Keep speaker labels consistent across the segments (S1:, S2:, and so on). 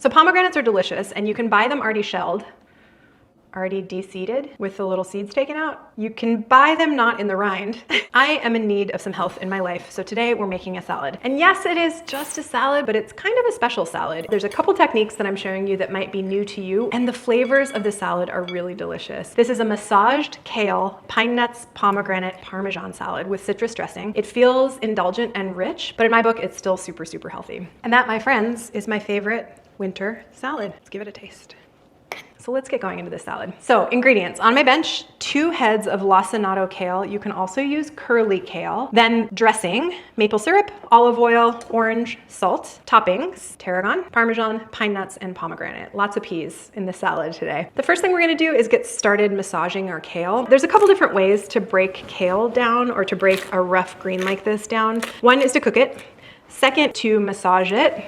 S1: So pomegranates are delicious, and you can buy them already shelled, already de-seeded with the little seeds taken out. You can buy them not in the rind. I am in need of some health in my life, so today we're making a salad. And yes, it is just a salad, but it's kind of a special salad. There's a couple techniques that I'm showing you that might be new to you, and the flavors of the salad are really delicious. This is a massaged kale, pine nuts, pomegranate, parmesan salad with citrus dressing. It feels indulgent and rich, but in my book, it's still super, super healthy. And that, my friends, is my favorite winter salad. Let's give it a taste. So let's get going into this salad. So ingredients, on my bench, 2 heads of lacinato kale. You can also use curly kale. Then dressing, maple syrup, olive oil, orange, salt. Toppings, tarragon, parmesan, pine nuts, and pomegranate. Lots of peas in the salad today. The first thing we're gonna do is get started massaging our kale. There's a couple different ways to break kale down or to break a rough green like this down. One is to cook it. Second, to massage it.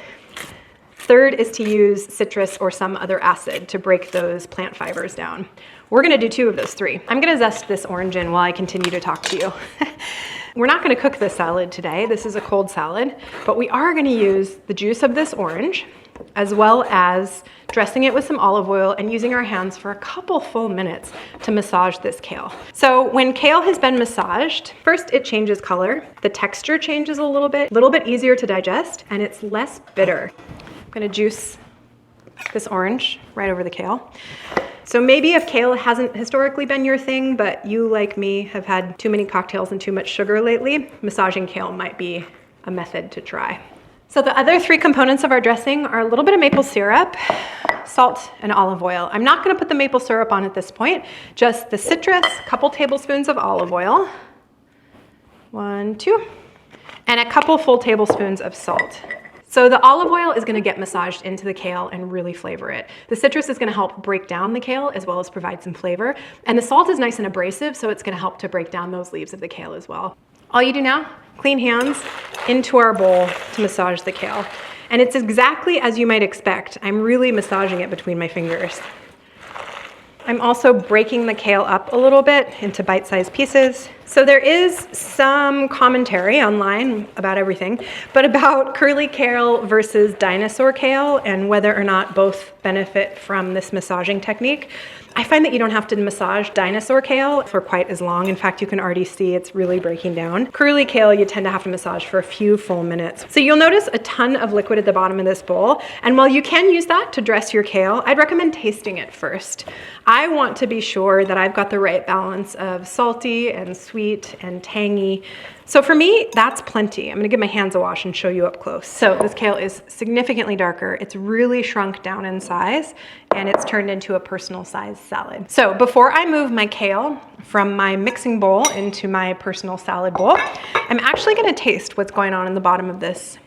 S1: Third is to use citrus or some other acid to break those plant fibers down. We're gonna do 2 of those 3. I'm gonna zest this orange in while I continue to talk to you. We're not gonna cook this salad today. This is a cold salad, but we are gonna use the juice of this orange as well as dressing it with some olive oil and using our hands for a couple full minutes to massage this kale. So when kale has been massaged, first it changes color. The texture changes a little bit easier to digest, and it's less bitter. I'm gonna juice this orange right over the kale. So maybe if kale hasn't historically been your thing, but you, like me, have had too many cocktails and too much sugar lately, massaging kale might be a method to try. So the other 3 components of our dressing are a little bit of maple syrup, salt, and olive oil. I'm not gonna put the maple syrup on at this point, just the citrus, a couple tablespoons of olive oil, 1, 2, and a couple full tablespoons of salt. So the olive oil is gonna get massaged into the kale and really flavor it. The citrus is gonna help break down the kale as well as provide some flavor. And the salt is nice and abrasive, so it's gonna help to break down those leaves of the kale as well. All you do now, clean hands into our bowl to massage the kale. And it's exactly as you might expect. I'm really massaging it between my fingers. I'm also breaking the kale up a little bit into bite-sized pieces. So there is some commentary online about everything, but about curly kale versus dinosaur kale and whether or not both benefit from this massaging technique. I find that you don't have to massage dinosaur kale for quite as long. In fact, you can already see it's really breaking down. Curly kale, you tend to have to massage for a few full minutes. So you'll notice a ton of liquid at the bottom of this bowl. And while you can use that to dress your kale, I'd recommend tasting it first. I want to be sure that I've got the right balance of salty and sweet and tangy. So for me, that's plenty. I'm gonna give my hands a wash and show you up close. So this kale is significantly darker. It's really shrunk down in size, and it's turned into a personal size salad. So before I move my kale from my mixing bowl into my personal salad bowl, I'm actually gonna taste what's going on in the bottom of this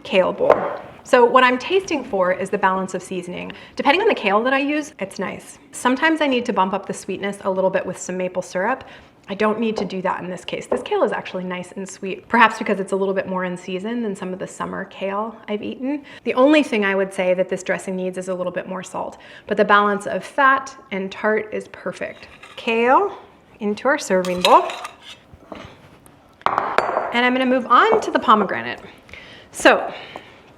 S1: kale bowl. So what I'm tasting for is the balance of seasoning. Depending on the kale that I use, it's nice. Sometimes I need to bump up the sweetness a little bit with some maple syrup. I don't need to do that in this case. This kale is actually nice and sweet, perhaps because it's a little bit more in season than some of the summer kale I've eaten. The only thing I would say that this dressing needs is a little bit more salt, but the balance of fat and tart is perfect. Kale into our serving bowl. And I'm gonna move on to the pomegranate. So,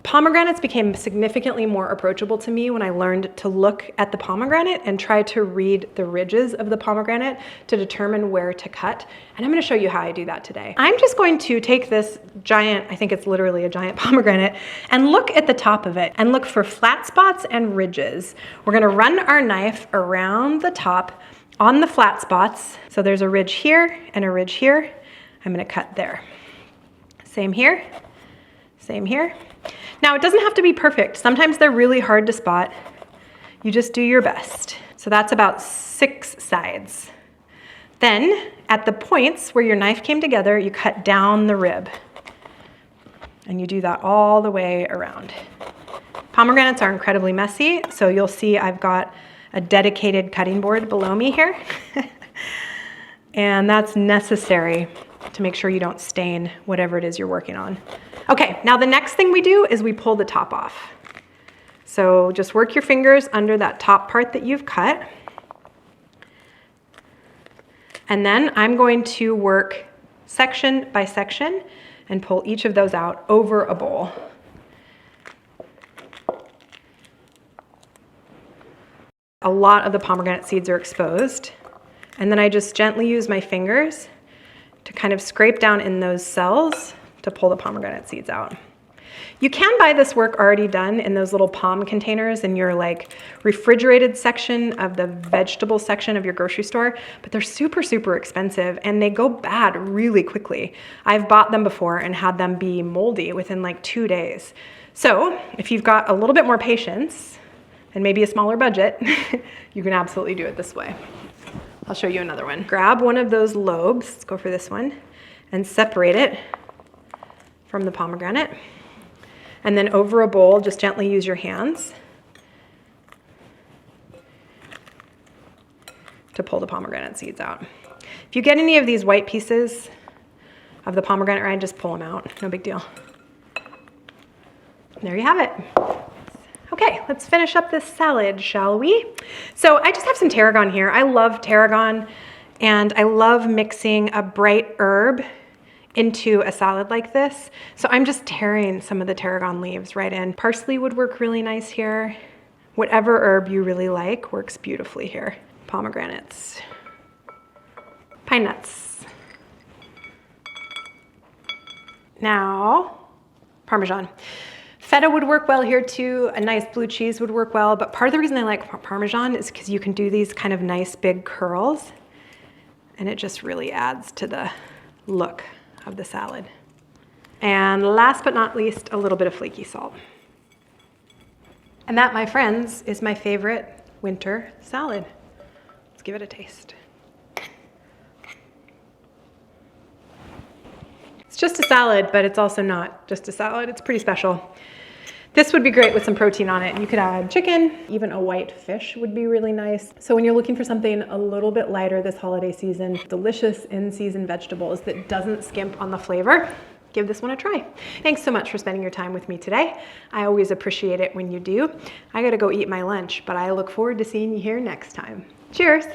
S1: pomegranates became significantly more approachable to me when I learned to look at the pomegranate and try to read the ridges of the pomegranate to determine where to cut. And I'm gonna show you how I do that today. I'm just going to take this giant, I think it's literally a giant pomegranate, and look at the top of it and look for flat spots and ridges. We're gonna run our knife around the top on the flat spots. So there's a ridge here and a ridge here. I'm gonna cut there. Same here, same here. Now, it doesn't have to be perfect. Sometimes they're really hard to spot. You just do your best. So that's about 6 sides. Then, at the points where your knife came together, you cut down the rib. And you do that all the way around. Pomegranates are incredibly messy, so you'll see I've got a dedicated cutting board below me here. And that's necessary to make sure you don't stain whatever it is you're working on. Okay, now the next thing we do is we pull the top off. So just work your fingers under that top part that you've cut. And then I'm going to work section by section and pull each of those out over a bowl. A lot of the pomegranate seeds are exposed. And then I just gently use my fingers to kind of scrape down in those cells to pull the pomegranate seeds out. You can buy this work already done in those little POM containers in your like refrigerated section of the vegetable section of your grocery store, but they're super, super expensive and they go bad really quickly. I've bought them before and had them be moldy within like 2 days. So if you've got a little bit more patience and maybe a smaller budget, you can absolutely do it this way. I'll show you another one. Grab one of those lobes, let's go for this one, and separate it from the pomegranate. And then over a bowl, just gently use your hands to pull the pomegranate seeds out. If you get any of these white pieces of the pomegranate rind, just pull them out, no big deal. There you have it. Okay, let's finish up this salad, shall we? So I just have some tarragon here. I love tarragon and I love mixing a bright herb into a salad like this. So I'm just tearing some of the tarragon leaves right in. Parsley would work really nice here. Whatever herb you really like works beautifully here. Pomegranates. Pine nuts. Now, Parmesan. Feta would work well here too. A nice blue cheese would work well, but part of the reason I like Parmesan is because you can do these kind of nice big curls and it just really adds to the look of the salad. And last but not least, a little bit of flaky salt. And that, my friends, is my favorite winter salad. Let's give it a taste. It's just a salad, but it's also not just a salad. It's pretty special. This would be great with some protein on it. You could add chicken, even a white fish would be really nice. So when you're looking for something a little bit lighter this holiday season, delicious in-season vegetables that doesn't skimp on the flavor, give this one a try. Thanks so much for spending your time with me today. I always appreciate it when you do. I gotta go eat my lunch, but I look forward to seeing you here next time. Cheers.